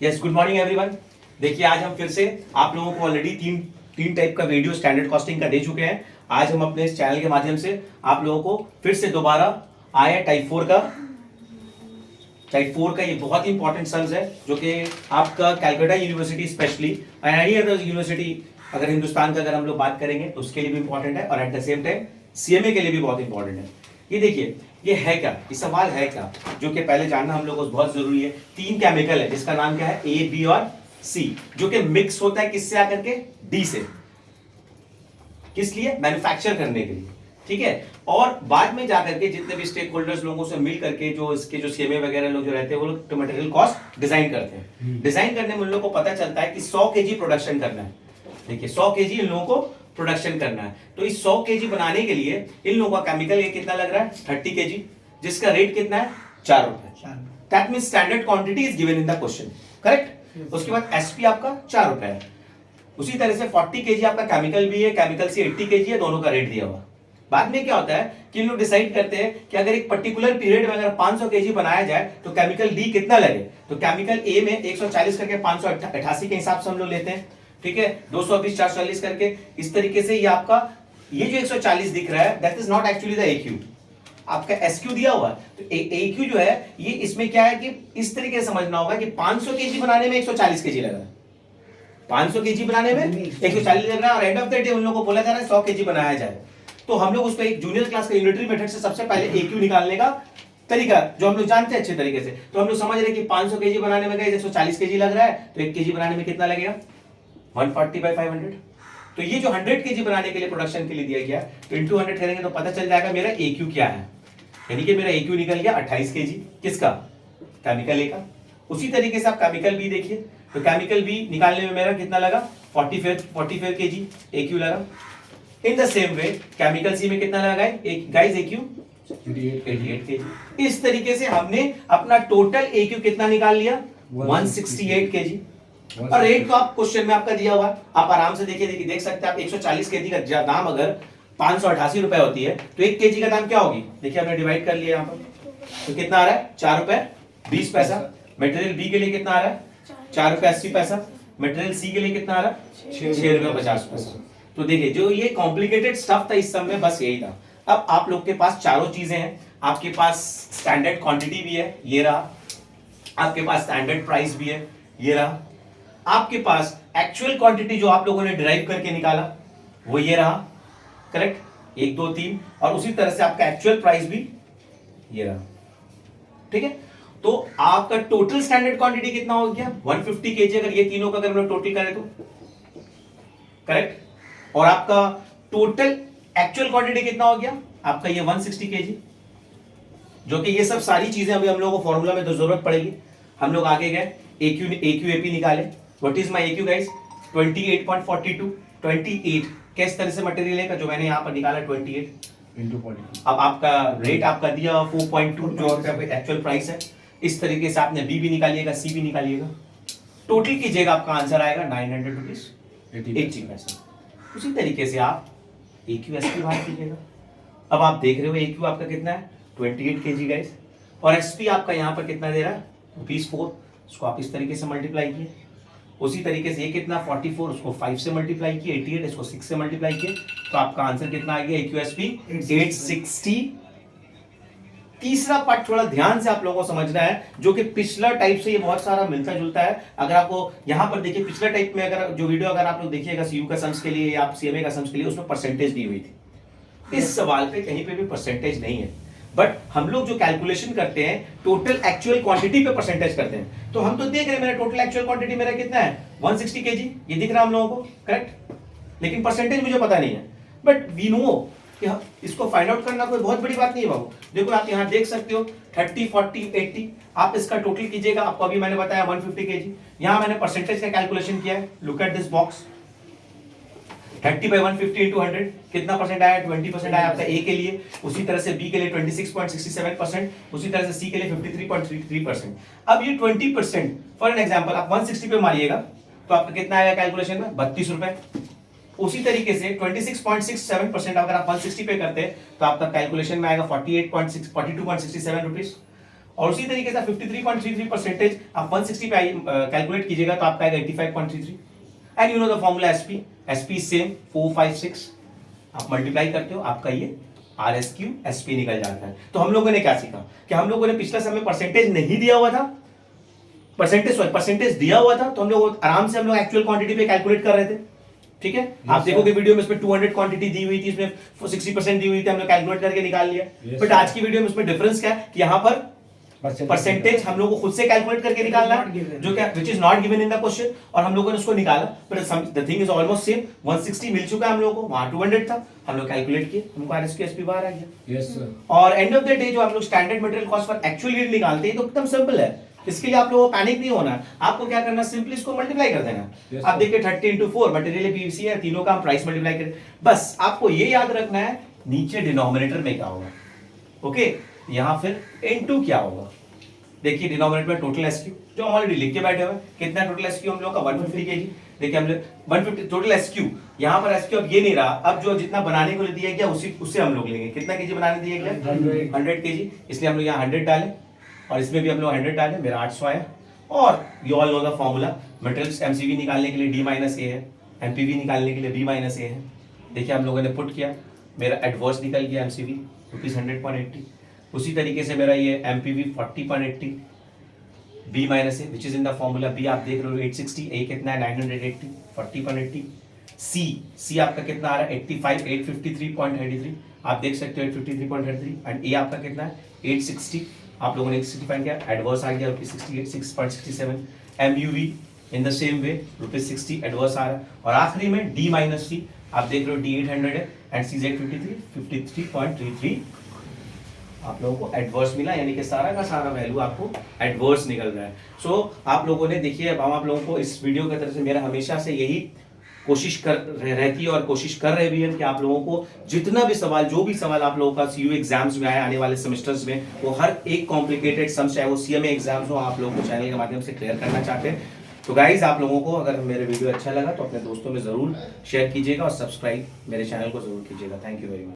Yes, good morning everyone. देखिए आज हम फिर से आप लोगों को ऑलरेडी तीन टाइप का वीडियो स्टैंडर्ड कॉस्टिंग का दे चुके हैं। आज हम अपने इस चैनल के माध्यम से आप लोगों को फिर से दोबारा आया टाइप 4 का ये बहुत ही इंपॉर्टेंट सम्स है जो कि आपका Calcutta university specially and any other university अगर हिंदुस्तान का अगर हम लोग बात करेंगे तो उसके लिए भी इंपॉर्टेंट है और at the same time CMA के लिए भी बहुत इंपॉर्टेंट है। ये देखिए ये है क्या, ये सवाल है क्या जो कि पहले जानना हम लोग को बहुत जरूरी है। 3 केमिकल है जिसका नाम क्या है ए बी और सी, जो कि मिक्स होता है किससे आकर के डी से, किस लिए मैन्युफैक्चर करने के लिए, ठीक है। और बाद में जाकर के जितने भी स्टेक होल्डर्स लोगों से मिल करके जो इसके जो सीएमए वगैरह लोग जो रहते हैं वो लोग मटेरियल कॉस्ट डिजाइन करते हैं। डिजाइन करने में उन लोगों को पता चलता है कि 100 केजी प्रोडक्शन करना है। देखिए 100 केजी इन लोगों को प्रोडक्शन करना है, तो इस 100 केजी बनाने के लिए इन लोगों का केमिकल ये कितना लग रहा है 30 केजी, जिसका रेट कितना है 4 रुपए। That means standard quantity is given in the question, correct. उसके बाद एसपी आपका 4 रुपए है। उसी तरह से 40 केजी आपका केमिकल भी है, केमिकल से 80 केजी है, दोनों का रेट दिया हुआ। बाद में क्या होता है कि लोग डिसाइड करते हैं कि अगर एक पर्टिकुलर पीरियड में अगर 500 केजी बनाया जाए तो केमिकल डी कितना लगे, तो केमिकल ए में 140 करके 588 के हिसाब से हम लोग लेते हैं, ठीक है। 220 440 करके इस तरीके से ये आपका ये जो 140 दिख रहा है that is not actually the AQ, आपका एसक्यू दिया हुआ है। तो एक्यू जो है ये इसमें क्या है कि इस तरीके से समझना होगा कि 500 केजी बनाने में 140 केजी लग रहा है, 500 केजी बनाने में 140 लग रहा है और एंड ऑफ द डे उन लोगों को बोला जा रहा है 100 केजी बनाया जाए। तो हम लोग उसको एक जूनियर क्लास का यूनिटरी मेथड से सबसे पहले एक्यू निकालने का तरीका जो हम लोग जानते हैं अच्छे तरीके से, तो हम लोग समझ रहे हैं कि 500 केजी बनाने में 140 केजी लग रहा है, तो 1 केजी बनाने में कितना लगेगा 140/500। तो ये जो 100 केजी बनाने के लिए प्रोडक्शन के लिए दिया गया तो इंटू 100 करेंगे तो पता चल जाएगा मेरा एक्यू क्या है, यानी कि मेरा एक्यू निकल गया 28 केजी, किसका केमिकल ए का। उसी तरीके से आप केमिकल बी देखिए, तो केमिकल बी निकालने में मेरा कितना लगा 45 केजी एक्यू लगा। In the same way chemical C में कितना लगा गाइस एक्यू 88 केजी। इस तरीके से हमने अपना टोटल एक्यू कितना निकाल लिया 168 केजी। और रेट तो आप क्वेश्चन में आपका दिया हुआ है, आप आराम से देखिए देख सकते हैं। आप 140 केजी का दाम अगर 588 रुपए होती है तो 1 केजी का दाम क्या होगी, देखिए हमने डिवाइड कर लिया यहाँ पर, तो कितना आ रहा है 4 रुपए 20 पैसा। मटेरियल बी के लिए कितना आ रहा है 4 रुपए 80 पैसा। मटेरियल सी के लिए कितना आ रहा है 6 रुपए 50 पैसा। तो देखिए जो ये कॉम्प्लिकेटेड स्टफ था इस सब में बस यही था। अब आप लोग के पास चारों चीजें हैं, आपके पास स्टैंडर्ड क्वांटिटी भी है ये रहा, आपके पास स्टैंडर्ड प्राइस भी है ये रहा, आपके पास एक्चुअल क्वांटिटी जो आप लोगों ने डिराइव करके निकाला वो ये रहा, करेक्ट 1 2 3, और उसी तरह से आपका एक्चुअल प्राइस भी ये रहा, ठीक है। तो आपका टोटल स्टैंडर्ड क्वांटिटी कितना हो गया 150 केजी, अगर ये तीनों का अगर हम लोग टोटल करें तो, करेक्ट। और आपका टोटल एक्चुअल क्वांटिटी कितना हो गया आपका ये 160 केजी, जो कि ये सब सारी चीजें अभी हम लोगों को फॉर्मूला में तो जरूरत पड़ेगी। हम लोग आगे गए एक्यू एपी निकाले। What is my AQ guys 28.42 28 किस तरह से मटेरियल है का जो मैंने यहां पर निकाला 28 into 42। अब आपका रेट आपका दिया 4.2 जो आपका एक्चुअल प्राइस है। इस तरीके से आपने बी भी निकालिएगा सी भी निकालिएगा, टोटल कीजिएगा आपका आंसर आएगा 900 रुपीज 80 पैसे। उसी तरीके से आप एक्यू एसपी बाहर कीजिएगा। अब आप देख रहे हो एक्यू आपका कितना है 28 केजी गाइस, और एसपी आपका यहाँ पर कितना दे रहा है रुपीज 4, उसको आप इस तरीके से मल्टीप्लाई किए। उसी तरीके से ये कितना 44, उसको 5 से मल्टीप्लाई किए, 88 इसको 6 से मल्टीप्लाई किए, तो आपका आंसर कितना आ गया एक्यूएसपी 860। तीसरा पार्ट थोड़ा ध्यान से आप लोगों को समझना है, जो कि पिछला टाइप से ये बहुत सारा मिलता जुलता है। अगर आपको यहाँ पर देखिए पिछला टाइप में अगर जो वीडियो अगर आप लोग देखिएगा सीयू का सम्स के लिए या सीएमए का सम्स के लिए, उसमें परसेंटेज दी हुई थी। इस सवाल पे कहीं पे भी परसेंटेज नहीं है, बट हम लोग जो कैलकुलेशन करते हैं टोटल एक्चुअल क्वांटिटी पे परसेंटेज करते हैं। तो हम तो देख रहे हैं मेरा टोटल एक्चुअल क्वांटिटी मेरा कितना है 160 केजी, ये दिख रहा है हम लोगों को, करेक्ट। लेकिन परसेंटेज मुझे पता नहीं है, बट वी नो कि इसको फाइंड आउट करना कोई बहुत बड़ी बात नहीं है बाबू। देखो आप यहाँ देख सकते हो 30 40 80, आप इसका टोटल कीजिएगा। आपको अभी मैंने बताया 150 केजी, यहाँ मैंने परसेंटेज का कैलकुलेशन किया है। Look at this box 30/150 into 100 कितना परसेंट आया 20% आया आपका ए के लिए। उसी तरह से बी के लिए 26.67%, उसी तरह से सी के लिए 53.33%। अब ये 20% फॉर एन एग्जांपल आप 160 पे मारिएगा तो आपका कितना आएगा कैलकुलेशन में 32 रुपए। उसी तरीके से 26.67% अगर आप 160 पे करते हैं तो आपका कैलकुलेशन में आएगा 42.67 रुपीज। और उसी तरीके से 53.33% आप 160 पे कैलकुलेट कीजिएगा तो आपका आएगा 85.33। And you know the formula SP, SP same 456 आप मल्टीप्लाई करते हो, आपका ये RSQ SP निकल जाता है। तो हम लोगों ने क्या सीखा कि हम लोगों ने पिछला समय परसेंटेज नहीं दिया हुआ था, परसेंटेज दिया हुआ था, तो हम लोग आराम से हम लोग एक्चुअल क्वांटिटी पे कैलकुलेट कर रहे थे। ठीक है, आप देखोगे वीडियो में इसमें 200 क्वांटिटी दी हुई थी, इसमें 60% दी हुई थी, हम लोग कैलकुलेट करके निकाल लिया। बट आज की वीडियो में इसमें डिफरेंस क्या है कि यहाँ पर परसेंटेज हम लोग को खुद से कैलकुलेट करके निकालना है, जो क्या which is not given in the question, और हम लोगों ने उसको निकाला। But the thing is almost same, 160 मिल चुका है हम लोगों को, वहां 200 था, हम लोग कैलकुलेट किए, हमको RSQ SP बाहर आ गया। Yes sir. और एंड ऑफ द डे जो आप लोग standard material cost for actual unit निकालते हैं तो एकदम सिंपल है। इसके लिए आप लोगों को पैनिक नहीं होना है, आपको क्या करना, सिंपली इसको मल्टीप्लाई कर देना। Yes, आप देखिए 30 into 4 मटेरियल पीवीसी है, तीनों का हम प्राइस मल्टीप्लाई करें। बस आपको ये याद रखना है नीचे डिनोमिनेटर में क्या होगा, ओके, यहाँ फिर इनटू क्या होगा। देखिए डिनोमिनेटर में टोटल एसक्यू जो हम ऑलरेडी लिख के बैठे हुए, कितना टोटल एसक्यू हम लोग का 150 kg। देखिए हम 150 टोटल एसक्यू, यहाँ पर एसक्यू अब ये नहीं रहा, अब जो जितना बनाने को दिया गया उसे हम लोग लेंगे। कितना केजी बनाने दिया गया, 100 kg, इसलिए हम लोग यहाँ 100 डालें और इसमें भी हम लोग 100 डालें, मेरा 800 आया। और you all know the formula, materials MCV निकालने के लिए D - A है, MPV निकालने के लिए B - A है। देखिए हम लोगों ने पुट किया, मेरा एडवर्स निकल गया MCV ₹100.80। उसी तरीके से मेरा ये MPV 40.80, B - A which is in the formula B आप देख रहे हो 860, A कितना है 980, 40.80। C आपका कितना आ रहा है 85, 853.33, आप देख सकते हो 853.33। एंड A आपका कितना है 860, आप लोगों ने 860 फाइंड किया, एडवर्स आ गया ₹68.67। MUV in the same way ₹60 adverse आ रहा है। और आखिरी में D - C आप देख रहे हो D 800 है एंड C 853, 53.33 आप लोगों को एडवर्स मिला, यानी कि सारा का सारा वैल्यू आपको एडवर्स निकल रहा है। सो आप लोगों ने देखिए, अब हम आप लोगों को इस वीडियो की तरफ से मेरा हमेशा से यही कोशिश कर रहती है और कोशिश कर रहे भी हैं कि आप लोगों को जितना भी सवाल, जो भी सवाल आप लोगों का CU एग्जाम्स में आए आने वाले सेमेस्टर्स में, वो हर एक कॉम्प्लिकेटेड सम्स, चाहे वो CMA एग्जाम्स हो, आप लोगों को चैनल के माध्यम से क्लियर करना चाहते हैं। तो गाइज आप लोगों को अगर मेरे वीडियो अच्छा लगा तो अपने दोस्तों में जरूर शेयर कीजिएगा और सब्सक्राइब मेरे चैनल को जरूर कीजिएगा। Thank you very much.